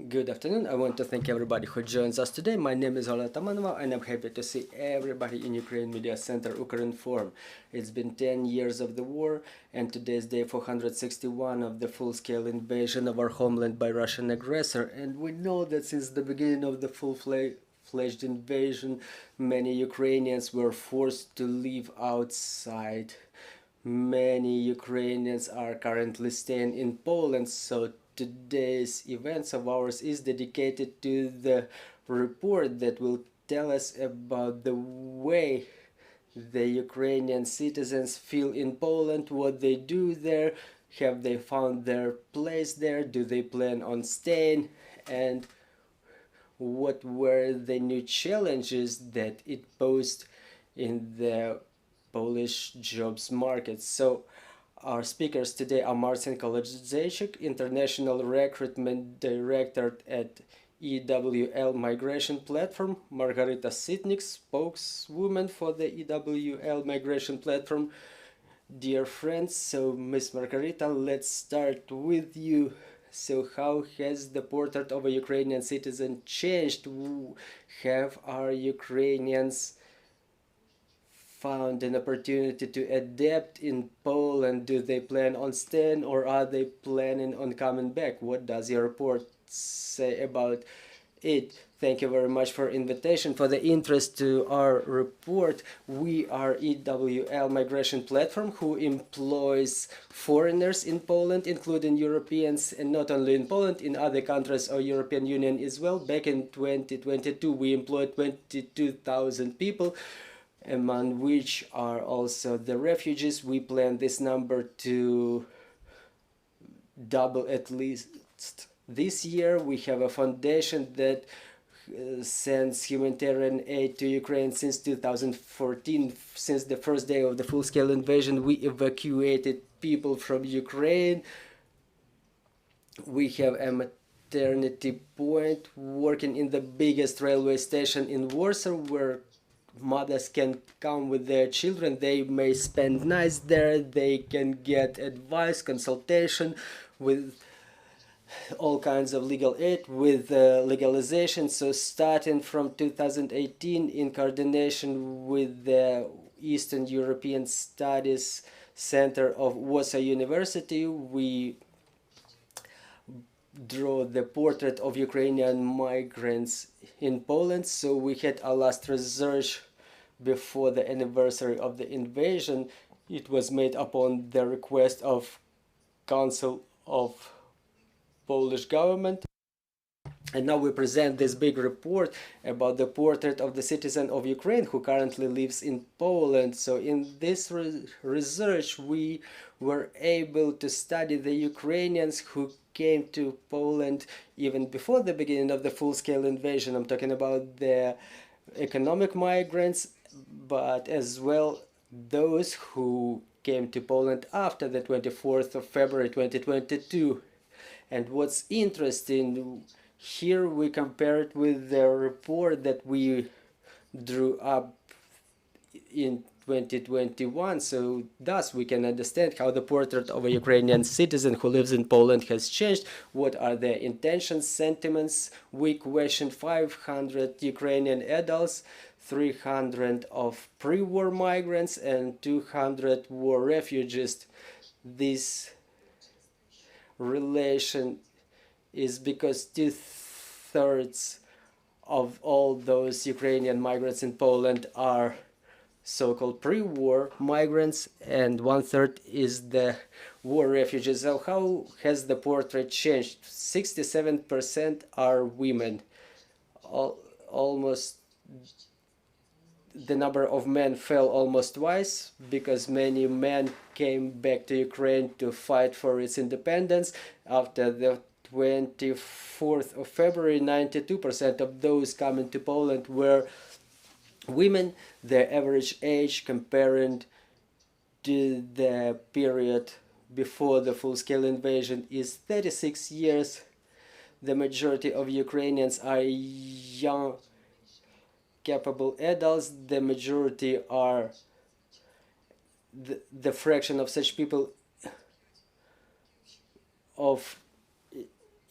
Good afternoon. I want to thank everybody who joins us today. My name is Ola Tamanova and I'm happy to see everybody in Ukraine Media Center Ukraine Forum. It's been 10 years of the war and today is day 461 of the full-scale invasion of our homeland by Russian aggressor, and we know that since the beginning of the full-fledged invasion many Ukrainians were forced to live outside. Many Ukrainians are currently staying in Poland, so today's events of ours is dedicated to the report that will tell us about the way the Ukrainian citizens feel in Poland, what they do there, have they found their place there, do they plan on staying, and what were the new challenges that it posed in the Polish jobs market. So our speakers today are Marcin, Kolodziejczyk, International Recruitment Director at EWL Migration Platform, Margarita Sytnik, Spokeswoman for the EWL Migration Platform. Dear friends, so Miss Margarita, let's start with you. So how has the portrait of a Ukrainian citizen changed? Have our Ukrainians found an opportunity to adapt in Poland? Do they plan on staying or are they planning on coming back? What does your report say about it? Thank you very much for invitation, for the interest to our report. We are EWL Migration Platform who employs foreigners in Poland, including Europeans, and not only in Poland, in other countries or European Union as well. Back in 2022 we employed 22,000 people, among which are also the refugees. We plan this number to double at least this year. We have a foundation that sends humanitarian aid to Ukraine since 2014. Since the first day of the full-scale invasion, we evacuated people from Ukraine. We have a maternity point working in the biggest railway station in Warsaw, where mothers can come with their children. They may spend nights there, they can get advice, consultation with all kinds of legal aid, with legalization. So starting from 2018, in coordination with the Eastern European Studies Center of Warsaw University, we draw the portrait of Ukrainian migrants in Poland. So we had our last research before the anniversary of the invasion. It was made upon the request of Council of Polish government. And now we present this big report about the portrait of the citizen of Ukraine who currently lives in Poland. So in this research we were able to study the Ukrainians who came to Poland even before the beginning of the full-scale invasion. I'm talking about the economic migrants, but as well those who came to Poland after the 24th of February 2022. And what's interesting, here we compare it with the report that we drew up in 2021, so thus we can understand how the portrait of a Ukrainian citizen who lives in Poland has changed, what are their intentions, sentiments. We questioned 500 Ukrainian adults, 300 of pre-war migrants and 200 war refugees. This relation is because 2/3 of all those Ukrainian migrants in Poland are so-called pre-war migrants and 1/3 is the war refugees. So how has the portrait changed? 67% are women. Almost the number of men fell almost twice because many men came back to Ukraine to fight for its independence. After the 24th of February, 92% of those coming to Poland were women. Their average age comparing to the period before the full-scale invasion is 36 years. The majority of Ukrainians are young, capable adults. The majority are the fraction of such people of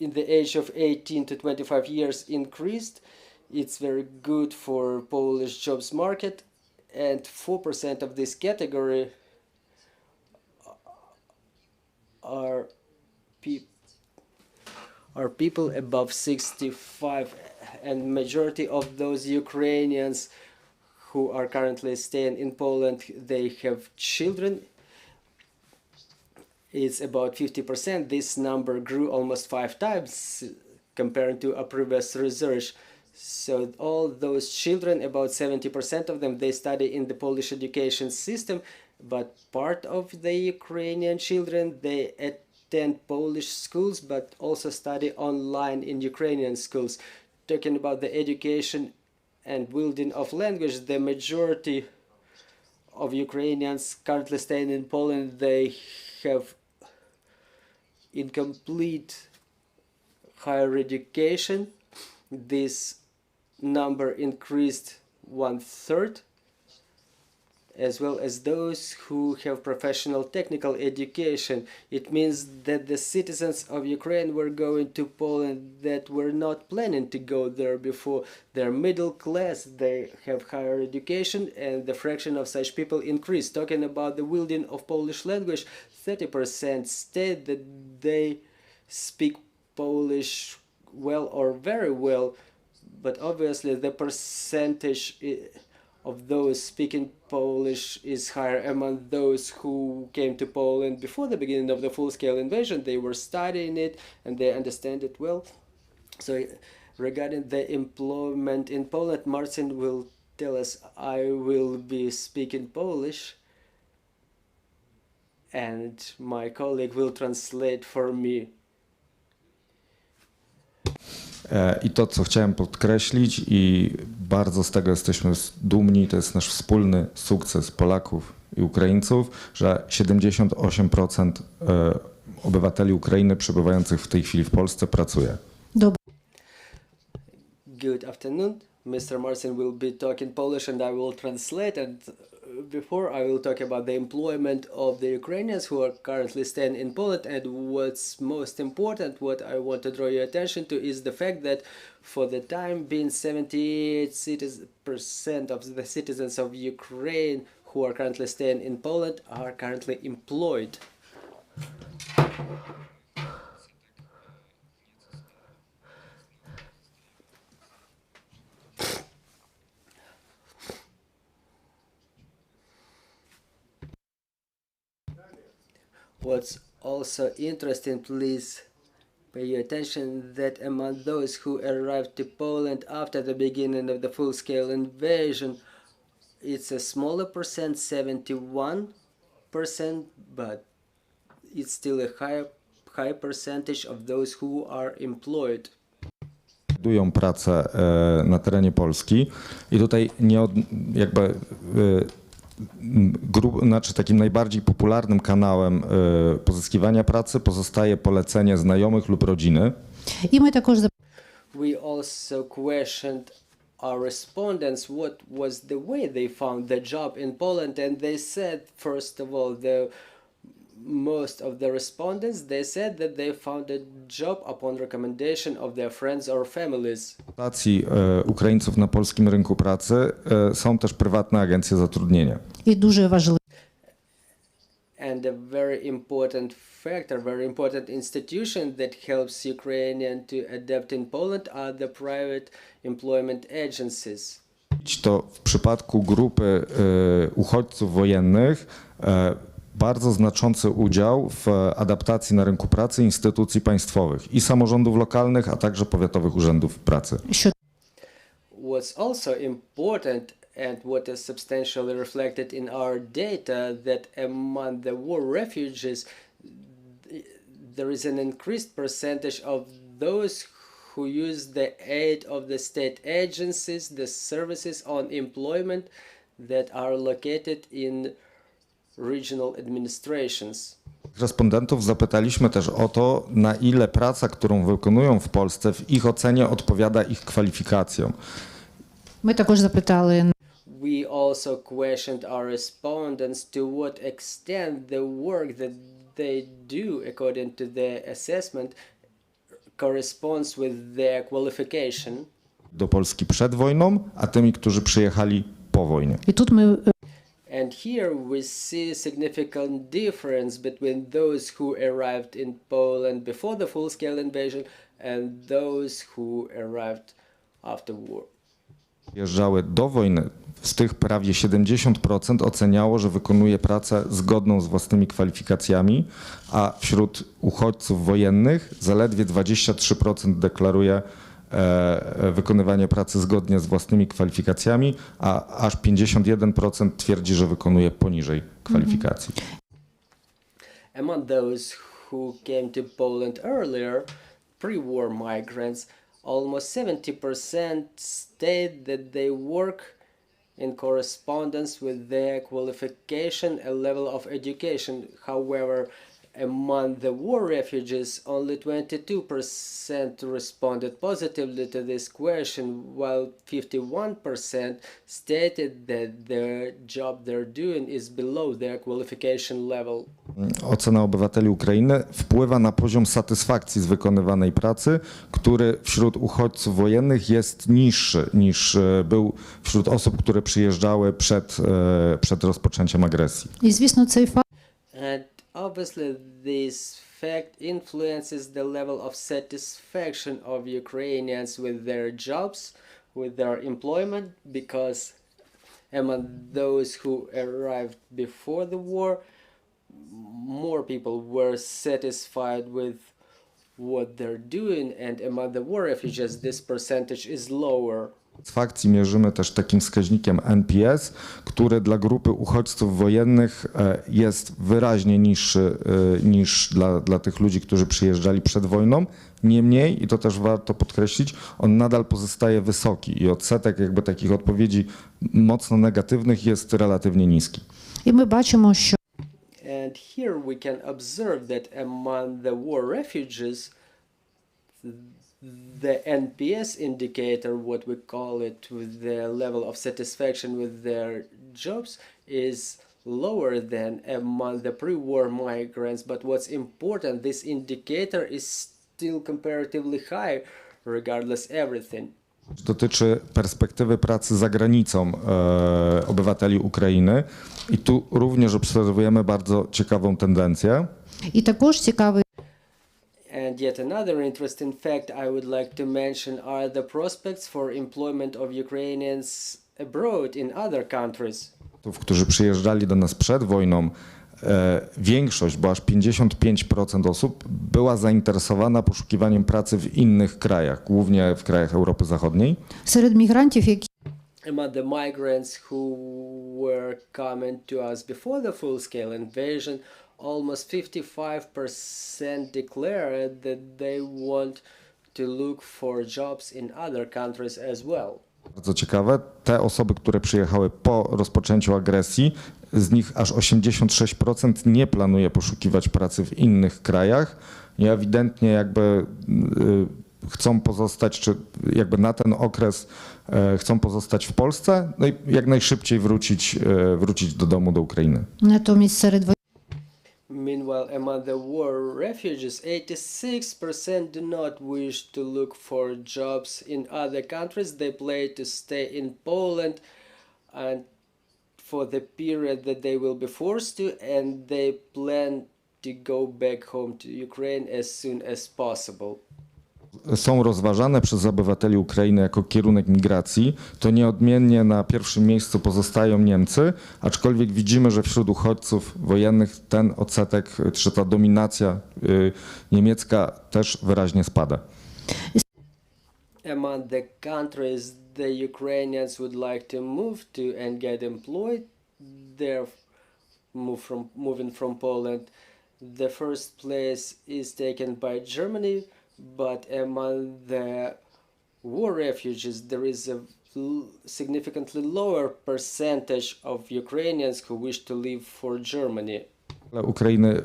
in the age of 18 to 25 years increased. It's very good for Polish jobs market, and 4% of this category are people above 65, and majority of those Ukrainians who are currently staying in Poland, they have children. It's about 50%. This number grew almost 5 times compared to a previous research. So all those children, about 70% of them, they study in the Polish education system, but part of the Ukrainian children, they attend Polish schools, but also study online in Ukrainian schools. Talking about the education and wielding of language, the majority of Ukrainians currently staying in Poland, they have incomplete higher education. This number increased 1/3, as well as those who have professional technical education. It means that the citizens of Ukraine were going to Poland that were not planning to go there before. They're middle class, they have higher education, and the fraction of such people increased. Talking about the wielding of Polish language, 30% state that they speak Polish well or very well, but obviously the percentage of those speaking Polish is higher among those who came to Poland before the beginning of the full-scale invasion. They were studying it and they understand it well. So regarding the employment in Poland, Marcin will tell us. I will be speaking Polish and my colleague will translate for me. I to, co chciałem podkreślić i bardzo z tego jesteśmy dumni, to jest nasz wspólny sukces Polaków i Ukraińców, że 78% obywateli Ukrainy przebywających w tej chwili w Polsce pracuje. Good afternoon. Mr. Marcin will be talking Polish and I will translate, and before I will talk about the employment of the Ukrainians who are currently staying in Poland, and what's most important, what I want to draw your attention to, is the fact that for the time being 78% of the citizens of Ukraine who are currently staying in Poland are currently employed. What's also interesting, please pay your attention, that among those who arrived to Poland after the beginning of the full-scale invasion, it's a smaller percent, 71%, but it's still a high percentage of those who are employed. Znajdują pracę na terenie Polski i tutaj takim najbardziej popularnym kanałem pozyskiwania pracy pozostaje polecenie znajomych lub rodziny. We also questioned our respondents what was the way they found the job in Poland, and they said, first of all, most of the respondents, they said that they found a job upon recommendation of their friends or families. Stacji Ukraińców na polskim rynku pracy są też prywatne agencje zatrudnienia. And a very important factor, very important institution that helps Ukrainians to adapt in Poland are the private employment agencies. To w przypadku grupy uchodźców wojennych bardzo znaczący udział w adaptacji na rynku pracy instytucji państwowych i samorządów lokalnych, a także powiatowych urzędów pracy. What's also important and what is substantially reflected in our data, that among the war refugees there is an increased percentage of those who use the aid of the state agencies, the services on employment that are located in regional administrations. Respondentów zapytaliśmy też o to, na ile praca, którą wykonują w Polsce, w ich ocenie odpowiada ich kwalifikacjom. We also questioned our respondents to what extent the work that they do according to their assessment corresponds with their qualification. Do Polski przed wojną, a tymi, którzy przyjechali po wojnie. І тут ми And here we see significant difference between those who arrived in Poland before the full-scale invasion and those who arrived after war. Przyjeżdżały do wojny, z tych prawie 70% oceniało, że wykonuje pracę zgodną z własnymi kwalifikacjami, a wśród uchodźców wojennych zaledwie 23% deklaruje wykonywanie pracy zgodnie z własnymi kwalifikacjami, a aż 51% twierdzi, że wykonuje poniżej kwalifikacji. Among those who came to Poland earlier, pre-war migrants, almost 70% state that they work in correspondence with their qualification and level of education. However, among the war refugees, only 22% responded positively to this question, while 51% stated that the job they're doing is below their qualification level. Ocena obywateli Ukrainy wpływa na poziom satysfakcji z wykonywanej pracy, który wśród uchodźców wojennych jest niższy niż był wśród osób, które przyjeżdżały przed rozpoczęciem agresji. і звісно, цей факт And obviously, this fact influences the level of satisfaction of Ukrainians with their jobs, with their employment, because among those who arrived before the war, more people were satisfied with what they're doing, and among the war refugees, this percentage is lower. Satysfakcji mierzymy też takim wskaźnikiem NPS, który dla grupy uchodźców wojennych jest wyraźnie niższy niż dla tych ludzi, którzy przyjeżdżali przed wojną. Niemniej, i to też warto podkreślić, on nadal pozostaje wysoki i odsetek jakby takich odpowiedzi mocno negatywnych jest relatywnie niski. і ми бачимо, що And here we can observe that among the war refugees, the NPS indicator, what we call it, with the level of satisfaction with their jobs, is lower than among the pre-war migrants. But what's important, this indicator is still comparatively high, regardless everything. Dotyczy perspektywy pracy za granicą obywateli Ukrainy i tu również obserwujemy bardzo ciekawą tendencję. і також цікавий And yet another interesting fact I would like to mention are the prospects for employment of Ukrainians abroad in other countries. Którzy przyjeżdżali do nas przed wojną, większość, bo aż 55% osób była zainteresowana poszukiwaniem pracy w innych krajach, głównie w krajach Europy Zachodniej. серед мігрантів, які Among the migrants who were coming to us before the full-scale invasion, almost 55% declared that they want to look for jobs in other countries as well. Bardzo ciekawe, te osoby, które przyjechały po rozpoczęciu agresji, z nich aż 86% nie planuje poszukiwać pracy w innych krajach i ewidentnie jakby chcą pozostać, czy jakby na ten okres chcą pozostać w Polsce, no i jak najszybciej wrócić do domu, do Ukrainy. натомість серед Meanwhile, among the war refugees, 86% do not wish to look for jobs in other countries. They plan to stay in Poland and for the period that they will be forced to, and they plan to go back home to Ukraine as soon as possible. Są rozważane przez obywateli Ukrainy jako kierunek migracji, to nieodmiennie na pierwszym miejscu pozostają Niemcy, aczkolwiek widzimy, że wśród uchodźców wojennych ten odsetek, czy ta dominacja niemiecka też wyraźnie spada. Among the countries the Ukrainians would like to move to and get employed, they're moving from Poland. The first place is taken by Germany, but among the war refugees there is a significantly lower percentage of Ukrainians who wish to leave for Germany. Ukrainy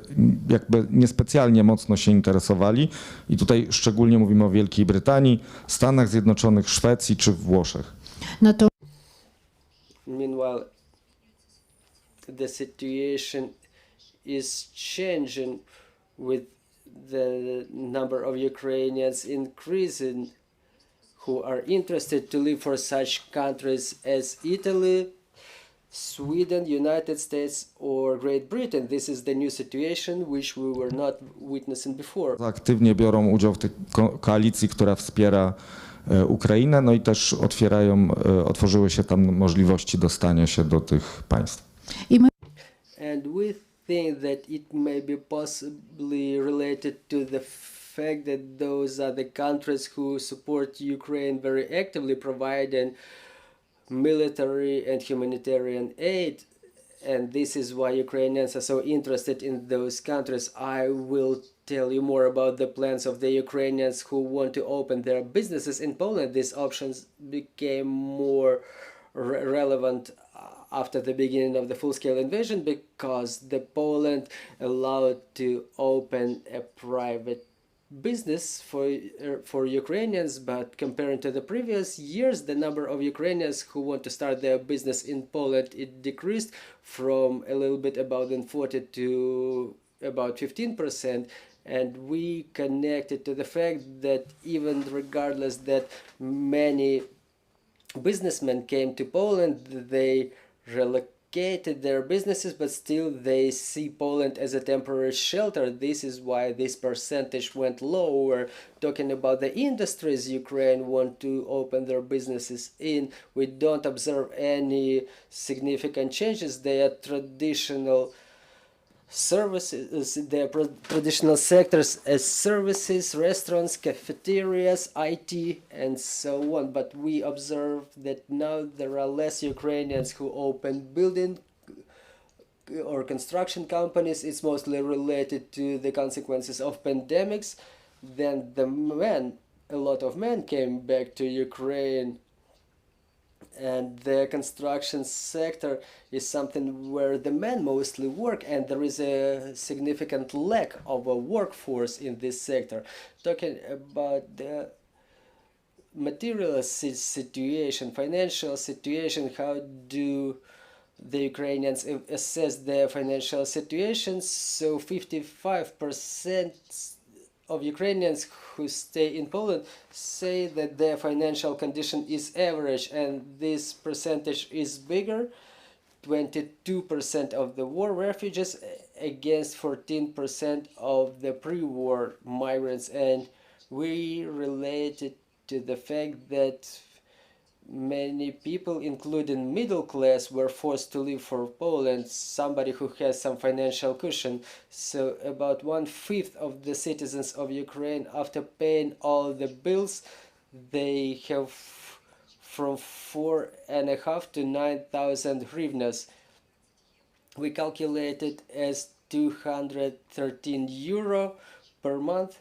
jakby niespecjalnie mocno się interesowali i tutaj szczególnie mówimy o Wielkiej Brytanii, Stanach Zjednoczonych, Szwecji czy Włoszech. Meanwhile, the situation is changing with the number of Ukrainians increasing who are interested to live for such countries as Italy, Sweden, United States or Great Britain. This is the new situation which we were not witnessing before. Aktywnie biorą udział w tej koalicji, która wspiera Ukrainę, no i też otworzyły się tam możliwości dostania się do tych państw. І ми And we think that it may be possibly related to the fact that those are the countries who support Ukraine very actively, providing military and humanitarian aid. And this is why Ukrainians are so interested in those countries. I will tell you more about the plans of the Ukrainians who want to open their businesses in Poland. These options became more relevant after the beginning of the full-scale invasion because the Poland allowed to open a private business for Ukrainians, but comparing to the previous years, the number of Ukrainians who want to start their business in Poland, it decreased from a little bit about 40 to about 15%. And we connected to the fact that even regardless that many businessmen came to Poland, they relocated their businesses, but still they see Poland as a temporary shelter. This is why this percentage went lower. Talking about the industries Ukraine want to open their businesses in, we don't observe any significant changes. They are traditional services, their traditional sectors as services, restaurants, cafeterias, IT, and so on. But we observe that now there are less Ukrainians who open building or construction companies. It's mostly related to the consequences of pandemics. Then a lot of men came back to Ukraine. And the construction sector is something where the men mostly work, and there is a significant lack of a workforce in this sector. Talking about the material situation, financial situation, how do the Ukrainians assess their financial situation? So 55% of Ukrainians who stay in Poland say that their financial condition is average, and this percentage is bigger, 22% of the war refugees against 14% of the pre-war migrants. And we related to the fact that many people, including middle class, were forced to leave for Poland, somebody who has some financial cushion. So about 1/5 of the citizens of Ukraine, after paying all the bills, they have from 4,500 to 9,000 hryvnias. We calculated as 213 euro per month,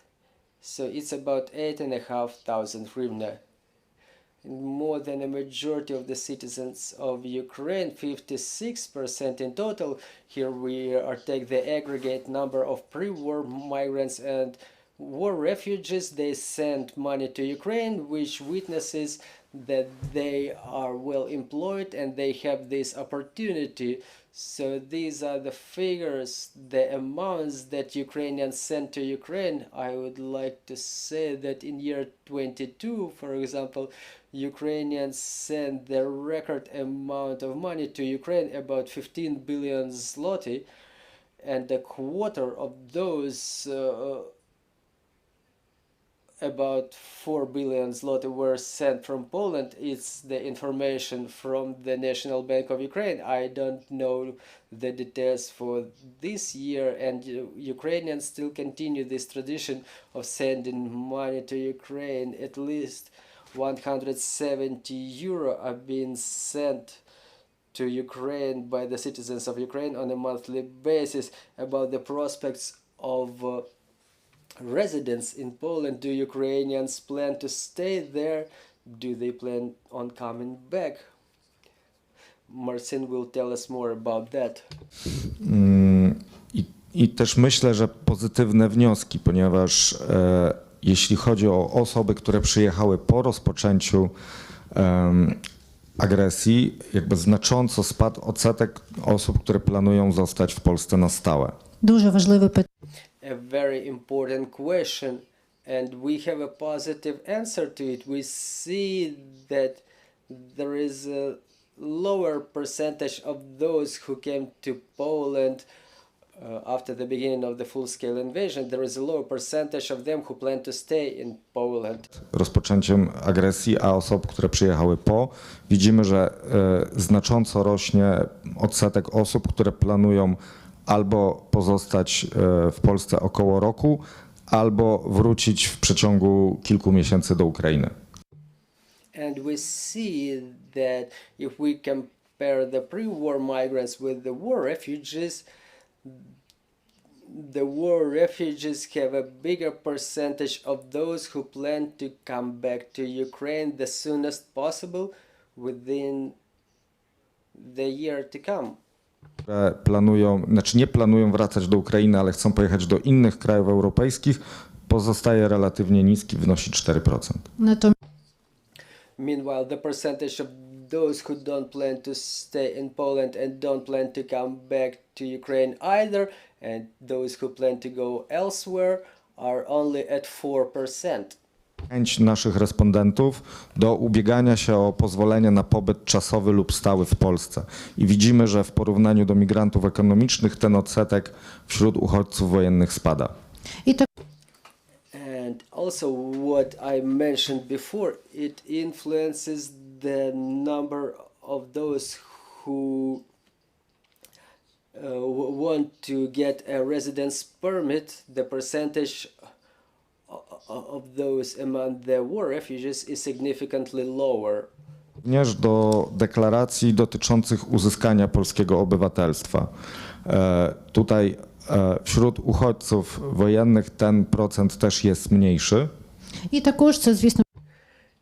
so it's about 8,500 hryvnia. More than a majority of the citizens of Ukraine, 56% in total. Here we are take the aggregate number of pre-war migrants and war refugees. They send money to Ukraine, which witnesses that they are well employed and they have this opportunity. So these are the figures, the amounts that Ukrainians send to Ukraine. I would like to say that in year 22, for example, Ukrainians sent the record amount of money to Ukraine, about 15 billion zloty, and a quarter of those, about 4 billion zloty, were sent from Poland. It's the information from the National Bank of Ukraine. I don't know the details for this year, and Ukrainians still continue this tradition of sending money to Ukraine. At least 170 euro are being sent to Ukraine by the citizens of Ukraine on a monthly basis. About the prospects of residents in Poland, do Ukrainians plan to stay there? Do they plan on coming back? Marcin will tell us more about that. I też myślę, że pozytywne wnioski, ponieważ jeśli chodzi o osoby, które przyjechały po rozpoczęciu agresji, jakby znacząco spadł odsetek osób, które planują zostać w Polsce na stałe. дуже важливе питання. a very important question, and we have a positive answer to it. We see that there is a lower percentage of those who came to Poland after the beginning of the full-scale invasion. There is a lower percentage of them who plan to stay in Poland. Rozpoczęciem agresji, a osób, które przyjechały po, widzimy, że znacząco rośnie odsetek osób, które planują albo pozostać w Polsce około roku, albo wrócić w przeciągu kilku miesięcy do Ukrainy. And we see that if we compare the pre-war migrants with the war refugees have a bigger percentage of those who plan to come back to Ukraine the soonest possible within the year to come. Które nie planują wracać do Ukrainy, ale chcą pojechać do innych krajów europejskich, pozostaje relatywnie niski, wynosi 4%. Meanwhile, the percentage of those who don't plan to stay in Poland and don't plan to come back to Ukraine either, and those who plan to go elsewhere, are only at 4%. Chęć naszych respondentów do ubiegania się o pozwolenie na pobyt czasowy lub stały w Polsce. I widzimy, że w porównaniu do migrantów ekonomicznych ten odsetek wśród uchodźców wojennych spada. And also what I mentioned before, it influences the number of those who want to get a residence permit. The percentage of those among the war refugees is significantly lower. Również do deklaracji dotyczących uzyskania polskiego obywatelstwa. Tutaj wśród uchodźców wojennych ten procent też jest mniejszy.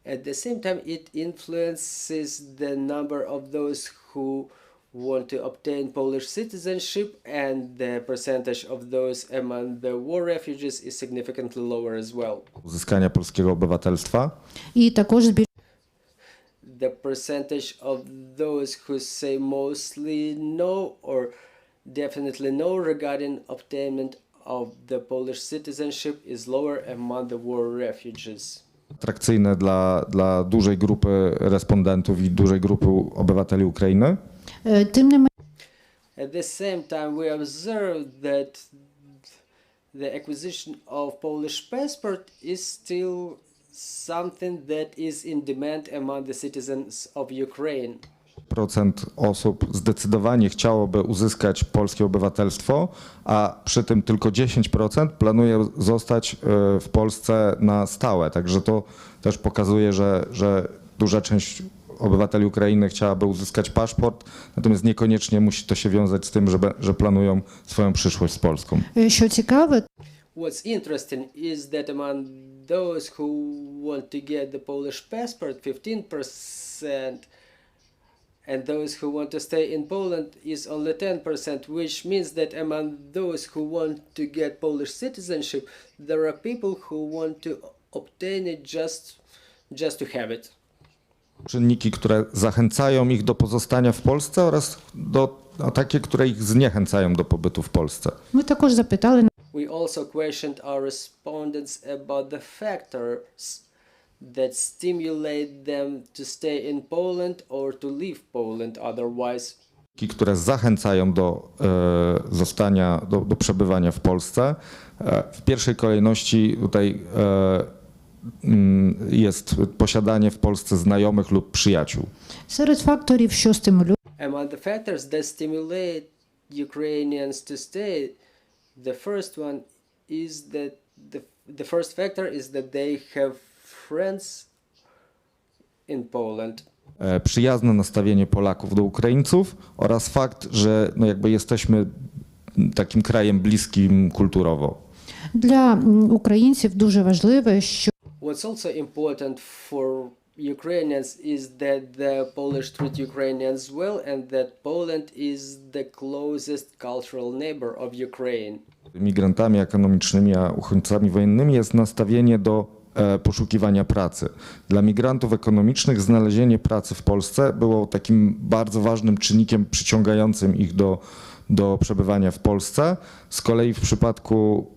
At the same time, it influences the number of those who want to obtain Polish citizenship, and the percentage of those among the war refugees is significantly lower as well. Uzyskania polskiego obywatelstwa. The percentage of those who say mostly no or definitely no regarding obtainment of the Polish citizenship is lower among the war refugees. Atrakcyjne dla dużej grupy respondentów i dużej grupy obywateli Ukrainy. At the same time, we observe that the acquisition of Polish passport is still something that is in demand among the citizens of Ukraine. Procent osób zdecydowanie chciałoby uzyskać polskie obywatelstwo, a przy tym tylko 10% planuje zostać w Polsce na stałe. Także to też pokazuje, że duża część obywateli Ukrainy chciałaby uzyskać paszport, natomiast niekoniecznie musi to się wiązać z tym, że planują swoją przyszłość z Polską. What's interesting is that among those who want to get the Polish passport, 15%, and those who want to stay in Poland is only 10%, which means that among those who want to get Polish citizenship, there are people who want to obtain it just to have it. Czynniki, które zachęcają ich do pozostania w Polsce oraz takie, które ich zniechęcają do pobytu w Polsce. We also questioned our respondents about the factors that stimulate them to stay in Poland or to leave Poland otherwise. Które zachęcają do zostania, do przebywania w Polsce. W pierwszej kolejności tutaj jest posiadanie w Polsce znajomych lub przyjaciół. Among the factors that stimulate Ukrainians to stay, the first one is that the first factor is that they have friends in Poland. Przyjazne nastawienie Polaków do Ukraińców oraz fakt, że jakby jesteśmy takim krajem bliskim kulturowo. Для українців дуже важливо, що What's also important for Ukrainians is that the Polish treat Ukrainians well and that Poland is the closest cultural neighbor of Ukraine. Migrantami ekonomicznymi, a uchodźcami wojennymi jest nastawienie do poszukiwania pracy. Dla migrantów ekonomicznych znalezienie pracy w Polsce było takim bardzo ważnym czynnikiem przyciągającym ich do przebywania w Polsce. Z kolei w przypadku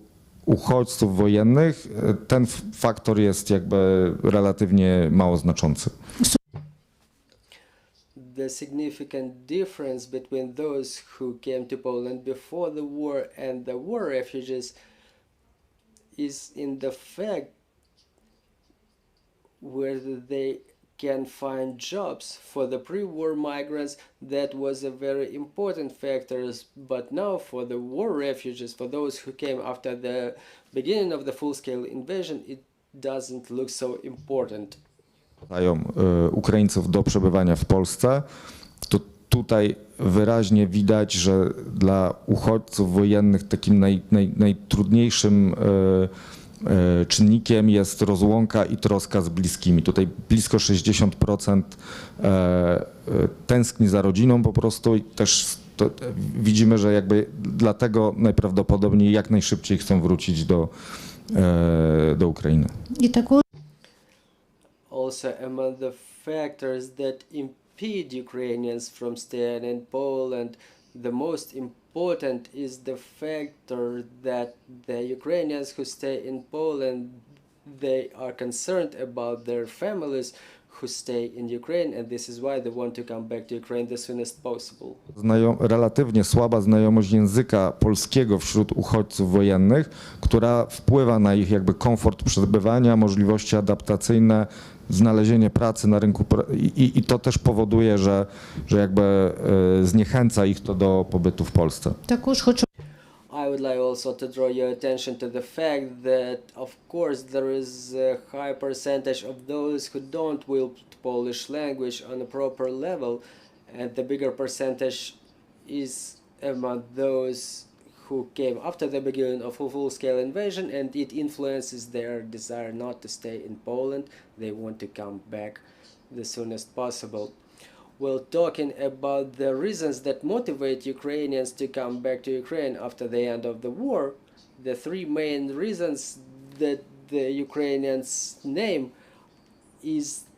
uchodźców wojennych, ten faktor jest jakby relatywnie mało znaczący. The significant difference between those who came to Poland before the war and the war refugees is in the fact whether they can find jobs. For the pre-war migrants, that was a very important factor, but now for the war refugees, for those who came after the beginning of the full-scale invasion, it doesn't look so important. Ukraińców do przebywania w Polsce, to tutaj wyraźnie widać, że dla uchodźców wojennych takim najtrudniejszym czynnikiem jest rozłąka i troska z bliskimi. Tutaj blisko 60% tęskni za rodziną po prostu i też widzimy, że jakby dlatego najprawdopodobniej jak najszybciej chcą wrócić do Ukrainy. І також Also, among the factors that impede Ukrainians from staying in Poland, the most important is the factor that the Ukrainians who stay in Poland, they are concerned about their families who stay in Ukraine, and this is why they want to come back to Ukraine as soon as possible. Relatywnie słaba znajomość języka polskiego wśród uchodźców wojennych, która wpływa na ich jakby komfort przebywania, możliwości adaptacyjne, znalezienie pracy na rynku i to też powoduje, że jakby zniechęca ich to do pobytu w Polsce. також хочу I would like also to draw your attention to the fact that, of course, there is a high percentage of those who don't wield Polish language on a proper level, and the bigger percentage is among those who came after the beginning of a full-scale invasion, and it influences their desire not to stay in Poland. They want to come back the soonest possible. Well, talking about the reasons that motivate Ukrainians to come back to Ukraine after the end of the war, the three main reasons that the Ukrainians name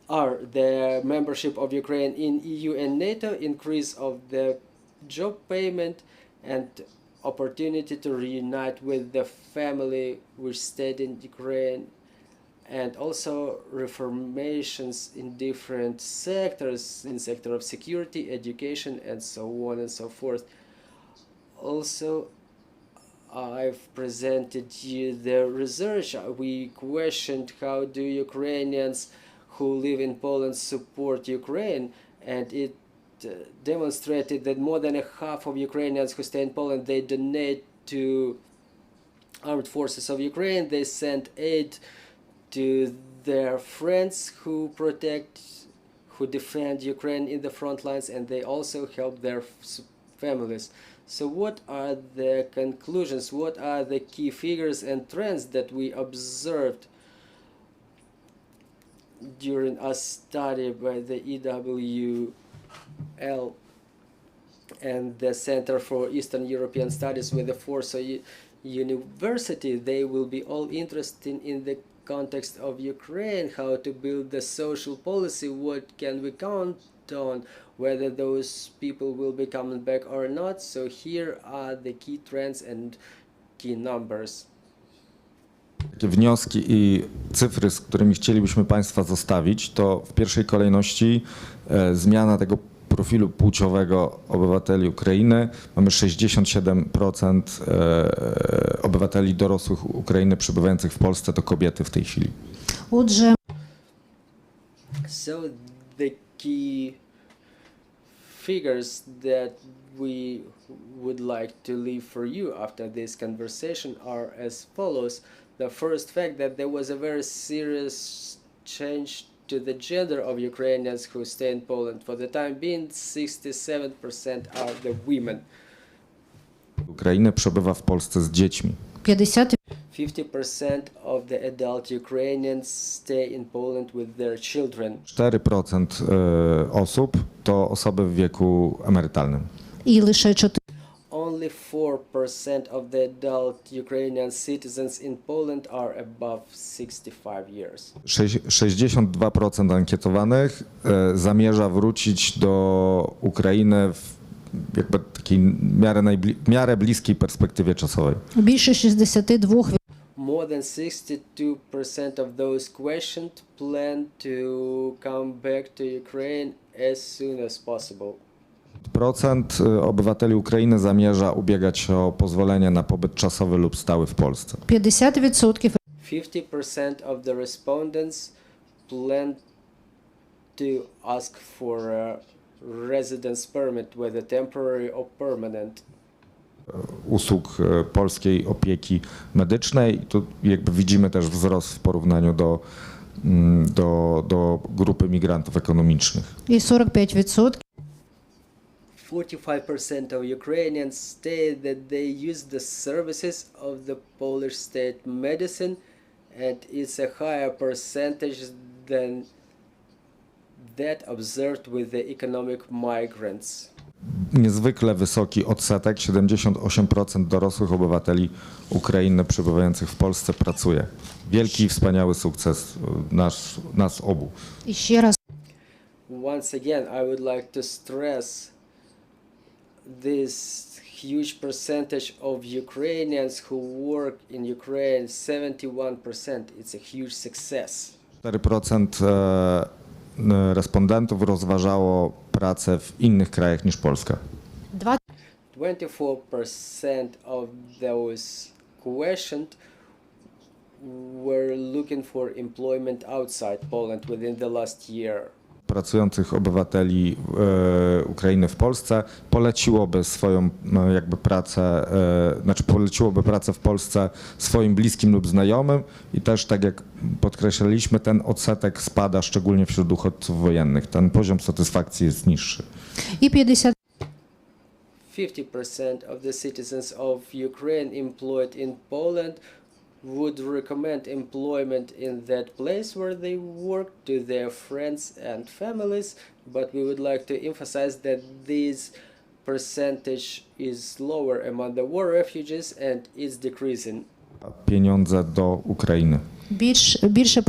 are the membership of Ukraine in EU and NATO, increase of the job payment, and opportunity to reunite with the family which stayed in Ukraine, and also reformations in different sectors, in sector of security, education, and so on and so forth. Also, I've presented you the research. We questioned how do Ukrainians who live in Poland support Ukraine, and it demonstrated that more than a half of Ukrainians who stay in Poland, they donate to armed forces of Ukraine. They send aid to their friends who defend Ukraine in the front lines, and they also help their families. So what are the conclusions? What are the key figures and trends that we observed during a study by the EWL and the Center for Eastern European Studies with the Warsaw University? They will be all interested in the context of Ukraine, how to build the social policy, what can we count on, whether those people will be coming back or not. So here are the key trends and key numbers. Takie wnioski i cyfry, z którymi chcielibyśmy Państwa zostawić, to w pierwszej kolejności zmiana tego profilu płciowego obywateli Ukrainy. Mamy 67% obywateli dorosłych Ukrainy przebywających w Polsce to kobiety w tej chwili. отже, So the key figures that we would like to leave for you after this conversation are as follows. The first fact that there was a very serious change to the gender of Ukrainians who stay in Poland. For the time being, 67% are the women. Ukrainy przebywa w Polsce z dziećmi. 50 50% of the adult Ukrainians stay in Poland with their children. 4% osób to osoby w wieku emerytalnym. і лише 4 Only 4% of the adult Ukrainian citizens in Poland are above 65 years. 62% ankietowanych zamierza wrócić do Ukrainy w jakby takiej miarę bliskiej perspektywie czasowej. більше 62 More than 62% of those questioned plan to come back to Ukraine as soon as possible. Procent obywateli Ukrainy zamierza ubiegać się o pozwolenie na pobyt czasowy lub stały w Polsce. 50% 50% of the respondents plan to ask for a residence permit, whether temporary or permanent. Usług polskiej opieki medycznej. Tu jakby widzimy też wzrost w porównaniu do grupy migrantów ekonomicznych. і 45% 45% of Ukrainians state that they use the services of the Polish state medicine, and it's a higher percentage than that observed with the economic migrants. Niezwykle wysoki odsetek, 78% dorosłych obywateli Ukrainy przebywających w Polsce pracuje. Wielki i wspaniały sukces nas obu. І ще раз Once again, I would like to stress this huge percentage of Ukrainians who work in Ukraine, 71%. It's a huge success. 4% respondentów rozważało pracę w innych krajach niż Polska. 24% of those questioned were looking for employment outside Poland within the last year. Pracujących obywateli Ukrainy w Polsce poleciłoby swoją jakby pracę, poleciłoby pracę w Polsce swoim bliskim lub znajomym i też tak jak podkreślaliśmy, ten odsetek spada szczególnie wśród uchodźców wojennych. Ten poziom satysfakcji jest niższy. і 50% 50% of the citizens of Ukraine employed in Poland would recommend employment in that place where they work to their friends and families, but we would like to emphasize that this percentage is lower among the war refugees and is decreasing. Pieniądze do Ukrainy. більше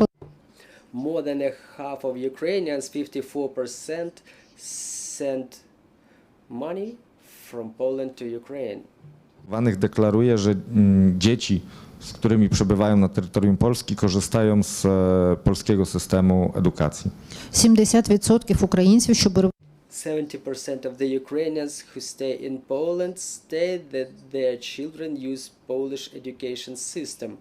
More than a half of Ukrainians, 54%, sent money from Poland to Ukraine. Wanych deklaruje, że dzieci, z którymi przebywają na terytorium Polski, korzystają z polskiego systemu edukacji. 70% українців, що беруть 70% of the Ukrainians who stay in Poland state that their children use Polish education system.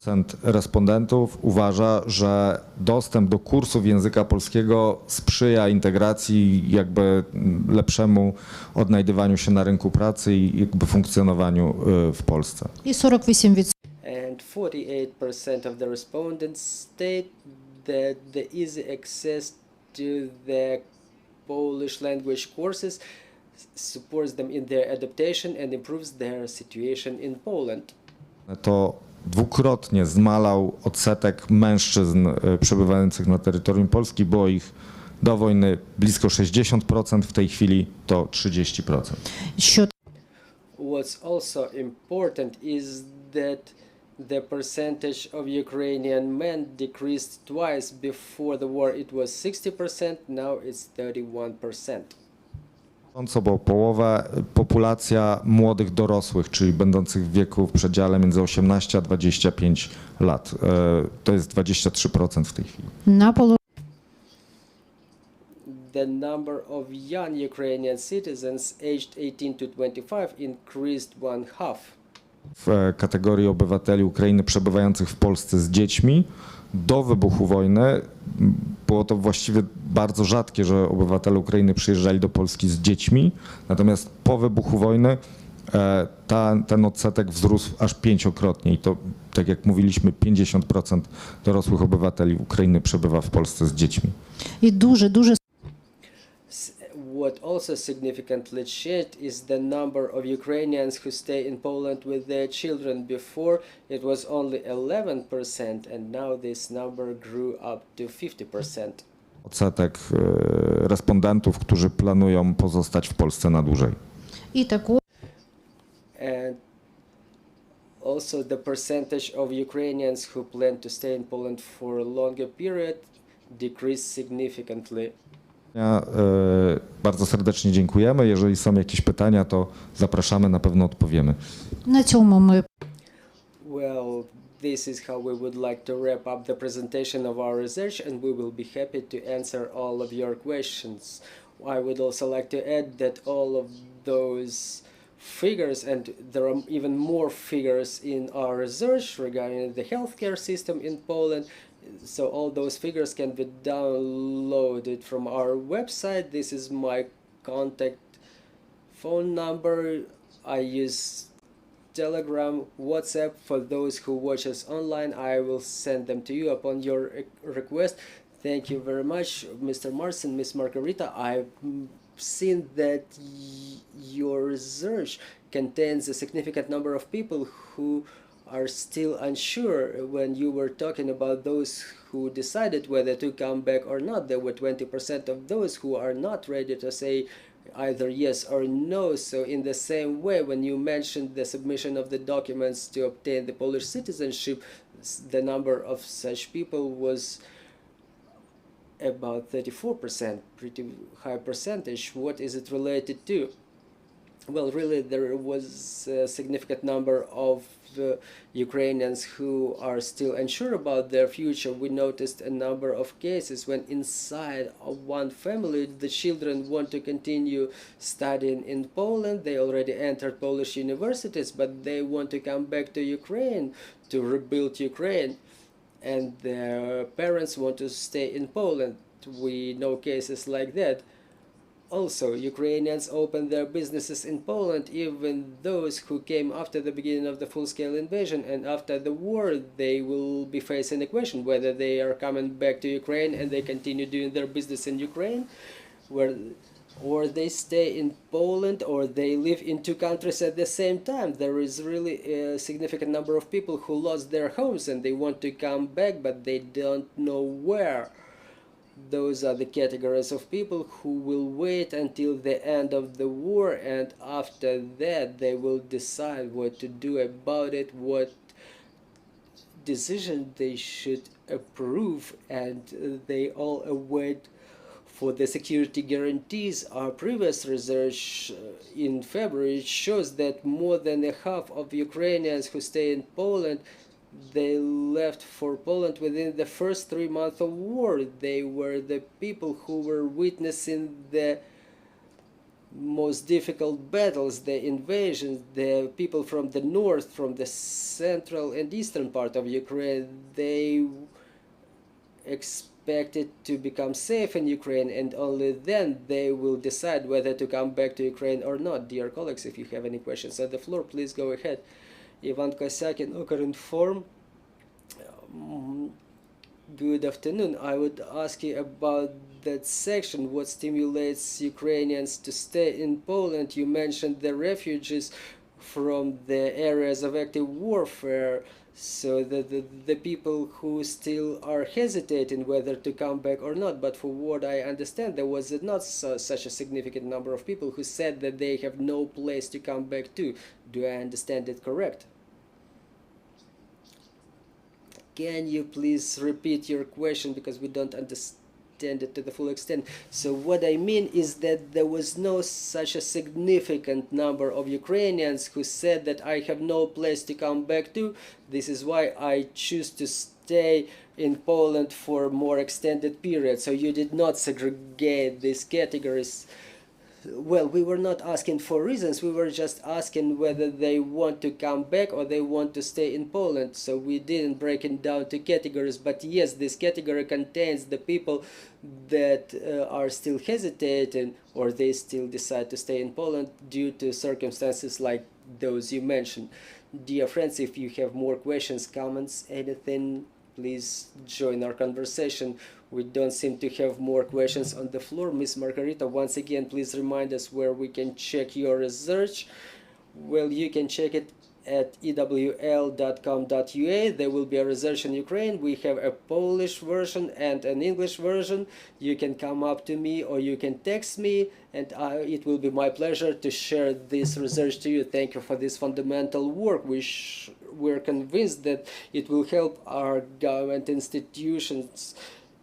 Procent respondentów uważa, że dostęp do kursów języka polskiego sprzyja integracji, jakby lepszemu odnajdywaniu się na rynku pracy i jakby funkcjonowaniu w Polsce. і 48% And 48% of the respondents state that the easy access to the Polish language courses supports them in their adaptation and improves their situation in Poland. To dwukrotnie zmalał odsetek mężczyzn przebywających na terytorium Polski, było ich do wojny blisko 60%, w tej chwili to 30%. що What's also important is that the percentage of Ukrainian men decreased twice. Before the war it was 60%, now it's 31%. Bo połowa populacja młodych dorosłych, czyli będących w wieku w przedziale między 18 a 25 lat. To jest 23% w tej chwili. на полу The number of young Ukrainian citizens aged 18 to 25 increased one half. W kategorii obywateli Ukrainy przebywających w Polsce z dziećmi do wybuchu wojny było to właściwie bardzo rzadkie, że obywatele Ukrainy przyjeżdżali do Polski z dziećmi, natomiast po wybuchu wojny ten odsetek wzrósł aż 5-krotnie i to, tak jak mówiliśmy, 50% dorosłych obywateli Ukrainy przebywa w Polsce z dziećmi. і дуже What also significantly changed is the number of Ukrainians who stay in Poland with their children. Before it was only 11%, and now this number grew up to 50%. Odsetek respondentów, którzy planują pozostać w Polsce na dłużej. і також And also the percentage of Ukrainians who plan to stay in Poland for a longer period decreased significantly. Bardzo serdecznie dziękujemy. Jeżeli są jakieś pytania, to zapraszamy, na pewno odpowiemy. на цьому ми Well, this is how we would like to wrap up the presentation of our research, and we will be happy to answer all of your questions. I would also like to add that all of those figures, and there are even more figures in our research regarding the healthcare system in Poland, so all those figures can be downloaded from our website. This is my contact phone number. I use Telegram, WhatsApp. For those who watch us online, I will send them to you upon your request. Thank you very much, Mr. Marcin, Miss Margarita. I've seen that your research contains a significant number of people who are still unsure. When you were talking about those who decided whether to come back or not, there were 20% of those who are not ready to say either yes or no. So in the same way, when you mentioned the submission of the documents to obtain the Polish citizenship, the number of such people was about 34%, pretty high percentage. What is it related to? Well, really, there was a significant number of Ukrainians who are still unsure about their future. We noticed a number of cases when inside of one family the children want to continue studying in Poland. They already entered Polish universities, but they want to come back to Ukraine to rebuild Ukraine, and their parents want to stay in Poland. We know cases like that. Also, Ukrainians opened their businesses in Poland, even those who came after the beginning of the full-scale invasion, and after the war they will be facing a question whether they are coming back to Ukraine and they continue doing their business in Ukraine, or they stay in Poland, or they live in two countries at the same time. There is really a significant number of people who lost their homes and they want to come back, but they don't know where. Those are the categories of people who will wait until the end of the war, and after that they will decide what to do about it, what decision they should approve, and they all await for the security guarantees. Our previous research in February shows that more than a half of Ukrainians who stay in Poland, they left for Poland within the first 3 months of war. They were the people who were witnessing the most difficult battles, the invasions, the people from the north, from the central and eastern part of Ukraine. They expected to become safe in Ukraine, and only then they will decide whether to come back to Ukraine or not. Dear colleagues, if you have any questions on the floor, please go ahead. Ivan Kosyakin, Ukrinform. Good afternoon. I would ask you about that section, what stimulates Ukrainians to stay in Poland. You mentioned the refugees from the areas of active warfare, so the people who still are hesitating whether to come back or not. But for what I understand, there was not such a significant number of people who said that they have no place to come back to. Do I understand it correct? Can you please repeat your question, because we don't understand it to the full extent? So what I mean is that there was no such a significant number of Ukrainians who said that I have no place to come back to. This is why I choose to stay in Poland for more extended period. So you did not segregate these categories. Well, we were not asking for reasons, we were just asking whether they want to come back or they want to stay in Poland. So we didn't break it down to categories, but yes, this category contains the people that are still hesitating, or they still decide to stay in Poland due to circumstances like those you mentioned. Dear friends, if you have more questions, comments, anything, please join our conversation. We don't seem to have more questions on the floor. Miss Margarita, once again, please remind us where we can check your research. Well, you can check it at ewl.com.ua. There will be a research in Ukraine. We have a Polish version and an English version. You can come up to me or you can text me, and it will be my pleasure to share this research to you. Thank you for this fundamental work. We're convinced that it will help our government institutions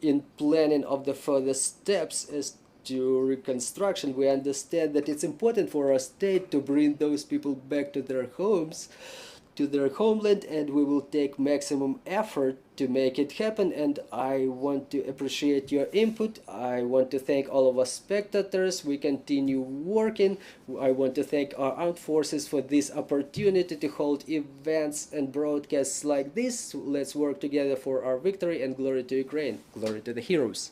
in planning of the further steps as to reconstruction. We understand that it's important for our state to bring those people back to their homes, to their homeland, and we will take maximum effort to make it happen. And I want to appreciate your input. I want to thank all of us spectators. We continue working. I want to thank our armed forces for this opportunity to hold events and broadcasts like this. Let's work together for our victory, and glory to Ukraine. Glory to the heroes.